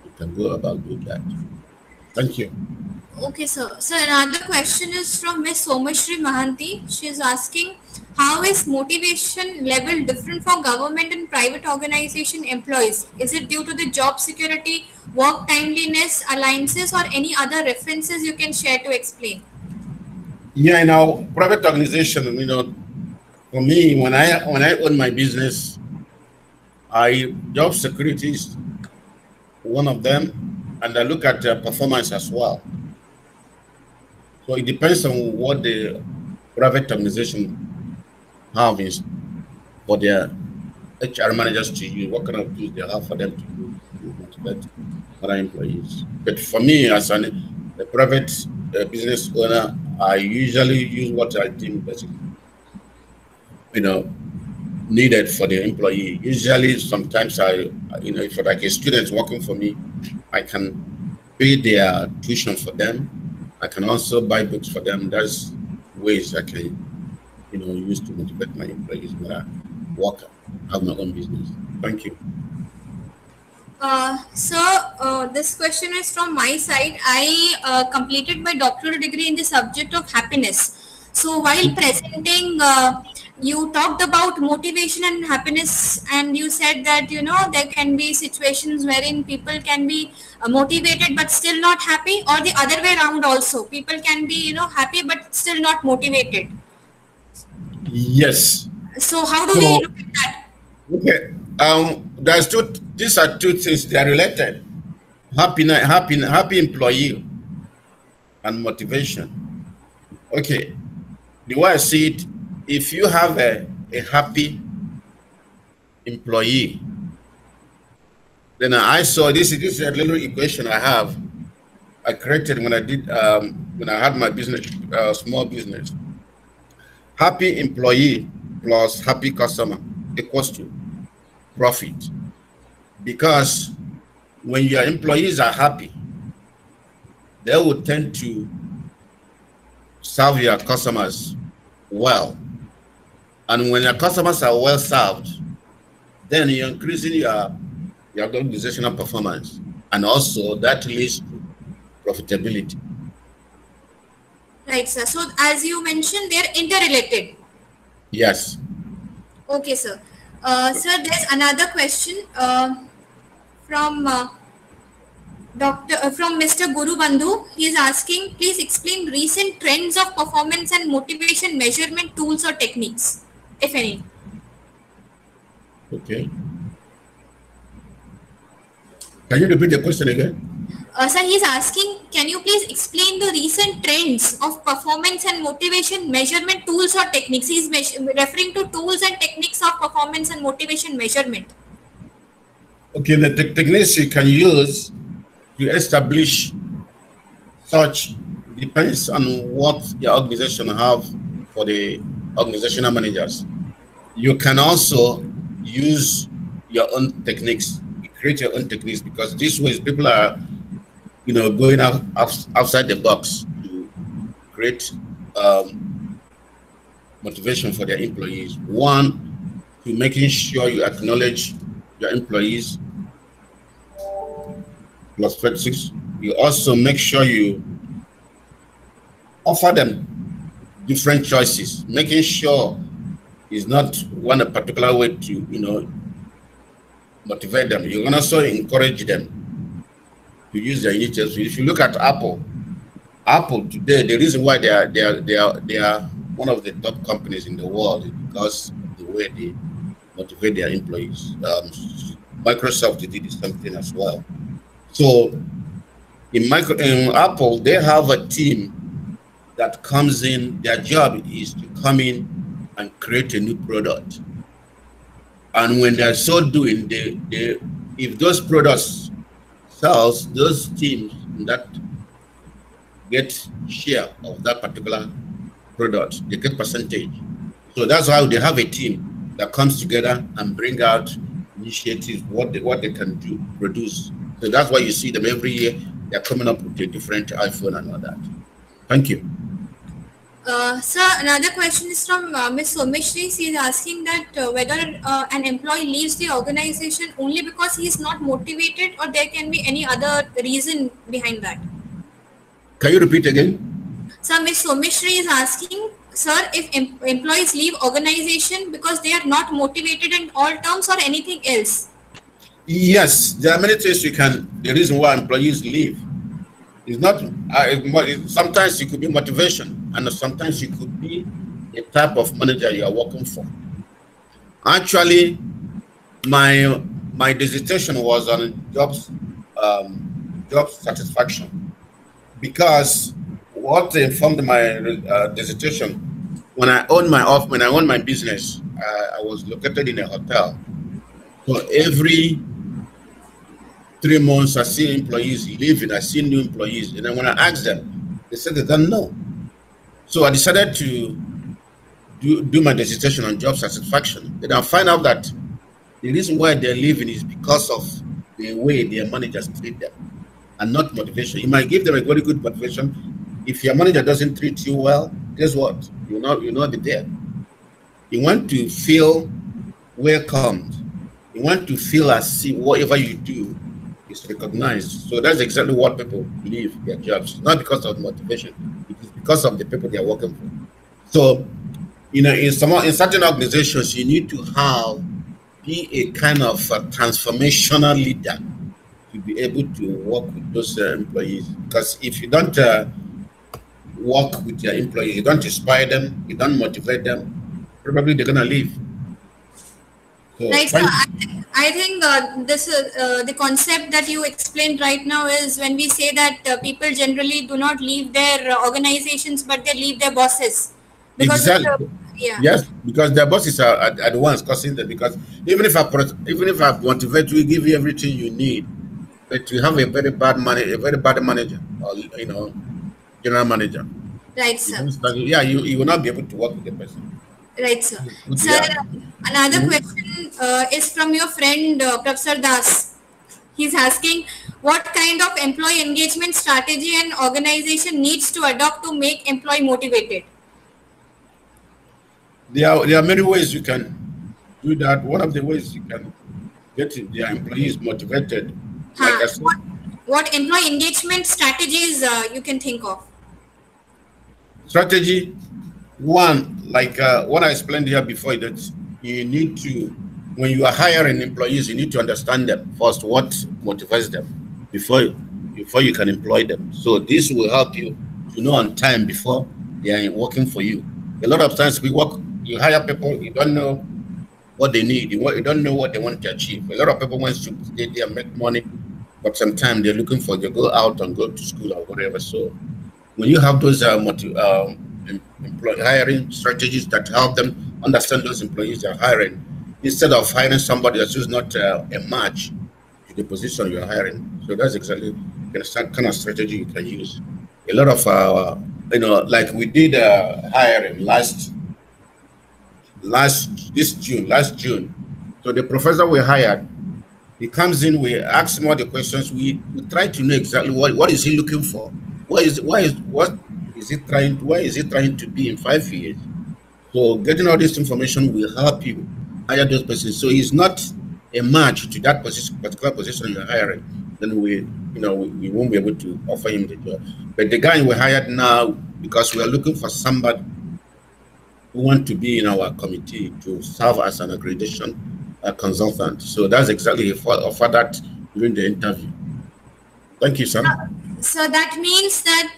you can go about doing that. Thank you. Okay, sir. So another question is from Ms. Someshri Mahanti. She is asking, how is motivation level different for government and private organization employees? Is it due to the job security, work timeliness, alliances, or any other references you can share to explain? Yeah, in our private organization, for me, when I own my business, job security is one of them, and I look at performance as well. So it depends on what the private organization have is for their HR managers to use, what kind of tools they have for them to motivate other employees. But for me, as a private business owner, I usually use what I think basically, needed for the employee. Usually, sometimes if like a student working for me, I can pay their tuition for them. I can also buy books for them. There's ways I can, use to motivate my employees when I have my own business. Thank you. Sir, this question is from my side. I completed my doctoral degree in the subject of happiness. So while presenting, you talked about motivation and happiness, and you said that, there can be situations wherein people can be motivated but still not happy, or the other way around also. People can be, happy but still not motivated. Yes. So how do we look at that? Okay. These are two things. They are related. Happy employee and motivation. Okay. The way I see it, if you have a happy employee, then I saw this is a little equation I created when I had my business, small business. Happy employee plus happy customer equals to profit. Because when your employees are happy, they will tend to serve your customers well. And when your customers are well served, then you're increasing your organizational performance. And also that leads to profitability. Right, sir. So as you mentioned, they're interrelated. Yes. Okay, sir. Sir, there's another question from from Mr. Guru Bandhu. He is asking, please explain recent trends of performance and motivation measurement tools or techniques, if any. Okay. Can you repeat the question again? Sir, he's asking, can you please explain the recent trends of performance and motivation measurement tools or techniques? He's referring to tools and techniques of performance and motivation measurement. Okay, the techniques you can use to establish such depends on what your organization have for the organizational managers. You can also use your own techniques, create your own techniques, because this way people are going outside the box to create motivation for their employees. One, to making sure you acknowledge your employees. Plus 26. You also make sure you offer them different choices, making sure it's not one particular way to motivate them. You can also encourage them to use their initiatives. If you look at Apple today, the reason why they are one of the top companies in the world is because of the way they motivate their employees. Microsoft did the same thing as well. So in Apple, they have a team that comes in. Their job is to come in and create a new product. And when they're so doing, if those products sells, those teams that get share of that particular product, they get percentage. So that's how they have a team that comes together and bring out initiatives, what they can do, produce. So that's why you see them every year. They're coming up with a different iPhone and all that. Thank you. Sir, another question is from Ms. Someshri. She is asking that whether an employee leaves the organization only because he is not motivated, or there can be any other reason behind that. Can you repeat again? Sir, Ms. Someshri is asking, sir, if employees leave organization because they are not motivated in all terms or anything else. Yes, there are many things the reason why employees leave. It's not, sometimes it could be motivation, and sometimes it could be a type of manager you are working for. Actually, my dissertation was on job satisfaction, because what informed my dissertation, when I owned my business, I was located in a hotel. So every 3 months, I see employees leaving, I see new employees. And then when I asked them, they said they don't know. So I decided to do my dissertation on job satisfaction. Then I find out that the reason why they're leaving is because of the way their managers treat them, and not motivation. You might give them a very good motivation. If your manager doesn't treat you well, guess what? You'll not be there. You want to feel welcomed. You want to feel as if whatever you do is recognized. So that's exactly what people leave their jobs, not because of motivation, it is because of the people they are working for. So, in certain organizations, you need to be a kind of a transformational leader to be able to work with those employees. Because if you don't work with your employees, you don't inspire them, you don't motivate them, probably they're gonna leave. So, right, so I think this the concept that you explained right now is when we say that people generally do not leave their organizations, but they leave their bosses. Because exactly. Yes, because their bosses are the ones causing them. Because even if I motivate you, give you everything you need, but you have a very bad manager, or general manager. Right, sir. Yeah, you will not be able to work with the person. Right, sir. Sir, another question is from your friend Professor Das. He's asking, What kind of employee engagement strategy an organization needs to adopt to make employee motivated? There are many ways you can do that. One of the ways you can get their employees motivated, like I said, what employee engagement strategies you can think of? Strategy one, like what I explained here before, that you need to, when you are hiring employees, you need to understand them first, what motivates them before you can employ them. So this will help you to know on time before they are working for you. A lot of times you hire people, you don't know what they need, you don't know what they want to achieve. A lot of people want to stay there and make money, but sometimes they're looking for, they go out and go to school or whatever. So when you have those employee hiring strategies that help them understand those employees they're hiring, instead of hiring somebody that's just not a match to the position you're hiring. So that's exactly the kind of strategy you can use. A lot of, like we did hiring last June. So the professor we hired, he comes in, we ask him all the questions. We try to know exactly what is he looking for. Why is he trying to be in 5 years? So getting all this information will help you hire those persons. So he's not a match to that particular position you're hiring. Then we won't be able to offer him the job. But the guy we hired now, because we are looking for somebody who want to be in our committee to serve as an accreditation consultant. So that's exactly offer that during the interview. Thank you, sir. So that means that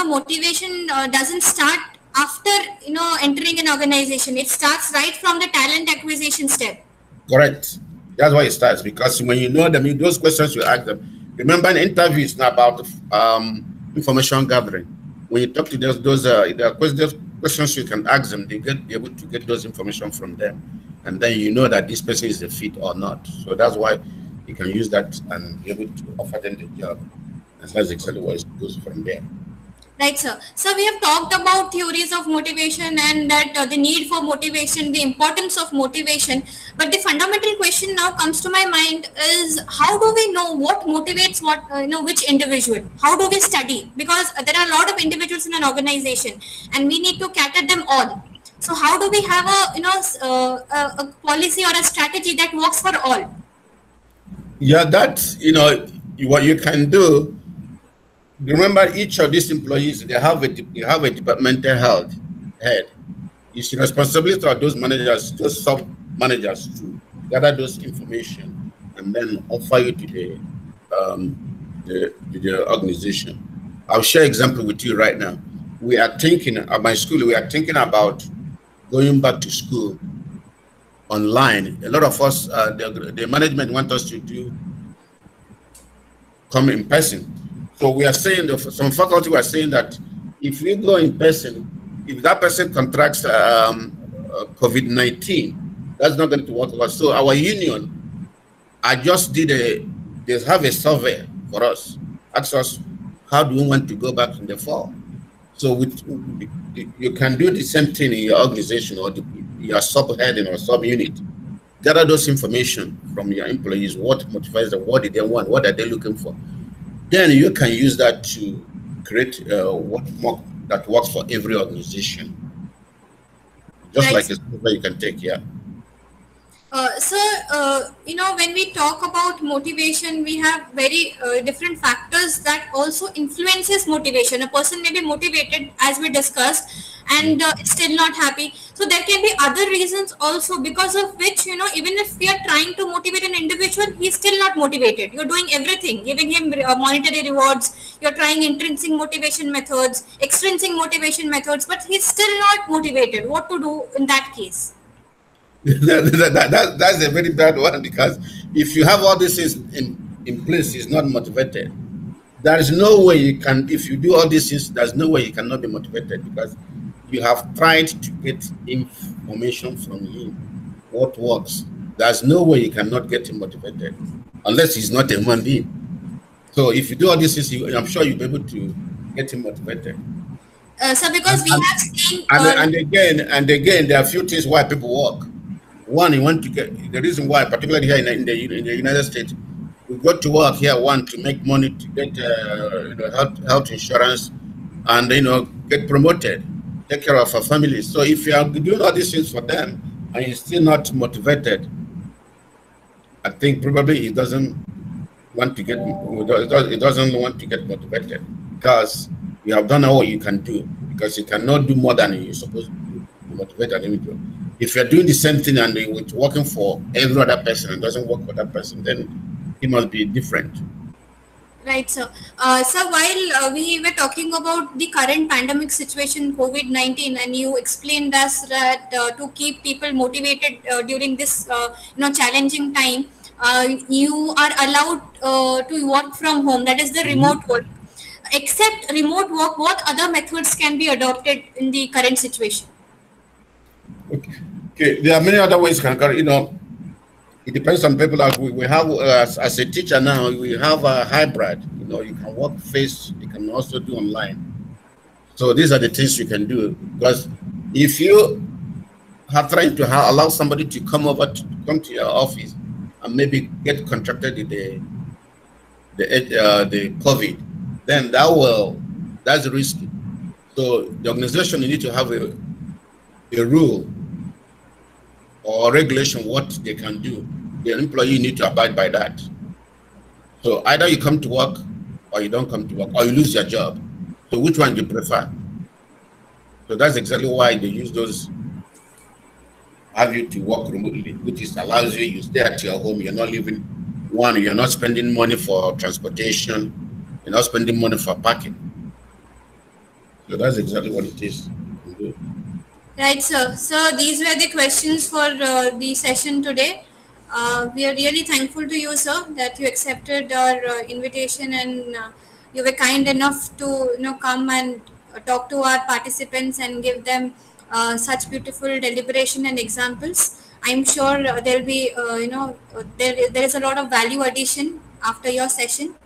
motivation doesn't start after entering an organization. It starts right from the talent acquisition step. Correct. That's why it starts, because when you know them, those questions you ask them. Remember, an interview is not about information gathering. When you talk to those questions you can ask them, they be able to get those information from them, and then you know that this person is a fit or not. So that's why you can use that and be able to offer them the job. And that's exactly where it goes from there. Right, sir. So we have talked about theories of motivation and that the need for motivation, the importance of motivation. But the fundamental question now comes to my mind is, how do we know what motivates which individual? How do we study? Because there are a lot of individuals in an organization, and we need to cater them all. So how do we have a policy or a strategy that works for all? Yeah, that's what you can do. Remember, each of these employees, they have a departmental head. It's the responsibility of those managers, those sub-managers, to gather those information and then offer you to the organization. I'll share example with you right now. We are thinking at my school, we are thinking about going back to school online. A lot of us, the management want us to come in person. So we are saying, some faculty were saying that if we go in person, if that person contracts COVID-19, that's not going to work for us. So our union, they have a survey for us, ask us, how do we want to go back in the fall? So you can do the same thing in your organization or your sub-head or sub-unit. Gather those information from your employees, what motivates them, what do they want, what are they looking for. Then you can use that to create that works for every organization. Just like a survey you can take, yeah. When we talk about motivation, we have very different factors that also influences motivation. A person may be motivated, as we discussed, and still not happy. So there can be other reasons also, because of which, even if we are trying to motivate an individual, he's still not motivated. You're doing everything, giving him monetary rewards, you're trying intrinsic motivation methods, extrinsic motivation methods, but he's still not motivated. What to do in that case? That's a very bad one, because if you have all these things in place, he's not motivated. There is no way you can, if you do all these things, there's no way you cannot be motivated, because you have tried to get information from him, what works. There's no way you cannot get him motivated, unless he's not a human being. So if you do all these things, I'm sure you'll be able to get him motivated. So because we have seen... And again, there are a few things why people work. One, you want to get, the reason why, particularly here in the United States, we go to work here, one, to make money, to get health insurance, and get promoted, take care of our families. So if you are doing all these things for them and you're still not motivated, I think probably he doesn't want to get motivated, because you have done all you can do, because you cannot do more than you're supposed to do to motivate an individual. If you're doing the same thing and it's working for every other person and doesn't work for that person, then it must be different. Right, sir. Sir, while we were talking about the current pandemic situation, COVID-19, and you explained us that to keep people motivated during this challenging time, you are allowed to work from home. That is the remote work. Except remote work, what other methods can be adopted in the current situation? Okay. There are many other ways you can carry. It depends on people. Like we have, as a teacher now, we have a hybrid. You can work face, you can also do online. So these are the things you can do. Because if you are trying to allow somebody to come to your office and maybe get contracted the COVID, then that's risky. So the organization, you need to have a rule or regulation what they can do. The employee need to abide by that. So either you come to work or you don't come to work, or you lose your job. So which one do you prefer? So that's exactly why they use those, have you to work remotely, which allows you stay at your home, you're not living, you're not spending money for transportation, you're not spending money for parking. So that's exactly what it is. Right, sir. So these were the questions for the session today. We are really thankful to you, sir, that you accepted our invitation, and you were kind enough to come and talk to our participants and give them such beautiful deliberation and examples. I'm sure there'll be there is a lot of value addition after your session.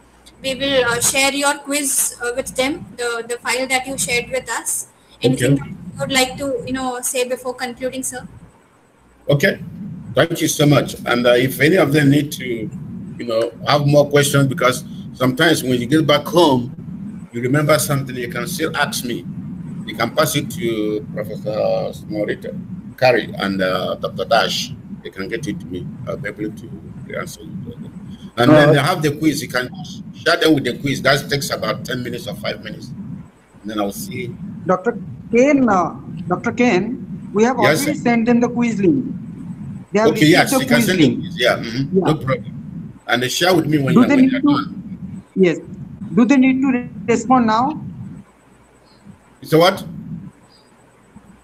We will share your quiz with them, the file that you shared with us. Anything you would like to say before concluding, sir? Okay, thank you so much. And if any of them need to have more questions, because sometimes when you get back home you remember something, you can still ask me. You can pass it to Professor Smorita Kari and Dr. Dash. They can get it to me. I'll be able to answer you. And then they have the quiz. You can share them with the quiz. That takes about 10 minutes or 5 minutes. And then I'll see. Dr. Kane, we have already sent them the quiz link. They have yes, the you can send link. the quiz. Yeah, no problem. And they share with me when you're done. Yes. Do they need to respond now? So what?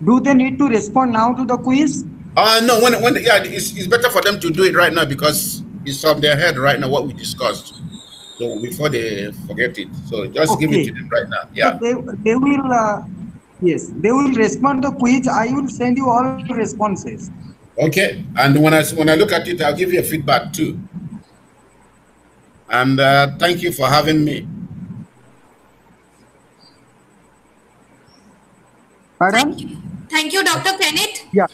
Do they need to respond now to the quiz? No. It's better for them to do it right now, because it's on their head right now what we discussed. So before they forget it, so just give it to them right now. Yeah. So they will. Yes, they will respond to the quiz. I will send you all responses. Okay. And when I look at it, I'll give you a feedback too. And thank you for having me. Pardon? Thank you, Dr. Kenneth. Yeah.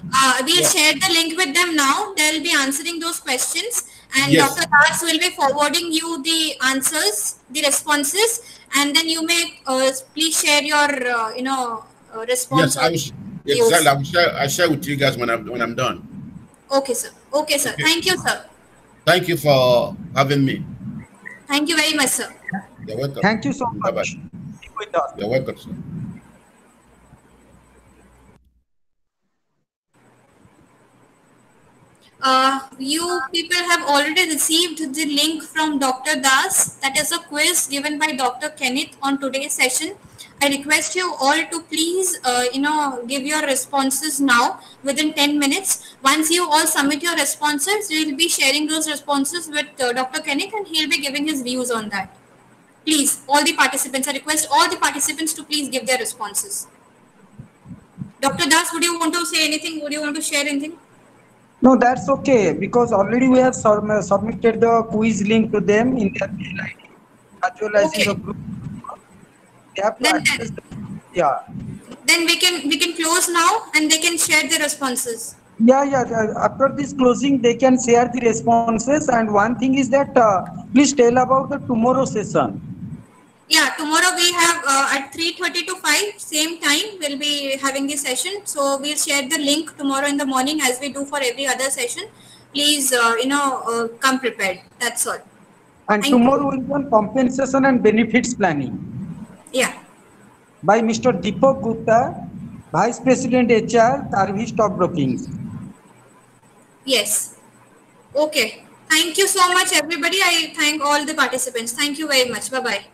We'll share the link with them now. They'll be answering those questions, and Yes. Dr. Das will be forwarding you the answers, the responses, and then you may please share your response. Yes, exactly. I'll share with you guys when I'm done. Okay, sir. Okay, sir. Okay. Thank you, sir. Thank you for having me. Thank you very much, sir. You're welcome. Thank you so much. Bye-bye. You're welcome, sir. You people have already received the link from Dr. Das. That is a quiz given by Dr. Kenneth on today's session. I request you all to please, give your responses now within 10 minutes. Once you all submit your responses, we will be sharing those responses with Dr. Kenneth, and he'll be giving his views on that. Please, all the participants, I request all the participants to please give their responses. Dr. Das, would you want to say anything? Would you want to share anything? No, that's okay, because already we have submitted the quiz link to them in their mail ID, as well as in the group. They have to access the, Then we can close now, and they can share their responses. After this closing, they can share the responses. And one thing is that please tell about the tomorrow session. Yeah, tomorrow we have at 3:30 to 5, same time, we'll be having this session. So we'll share the link tomorrow in the morning as we do for every other session. Please, come prepared. That's all. And tomorrow will be on compensation and benefits planning. Yeah. By Mr. Deepak Gupta, Vice President HR, Tarvi Stockbroking. Yes. Okay. Thank you so much, everybody. I thank all the participants. Thank you very much. Bye-bye.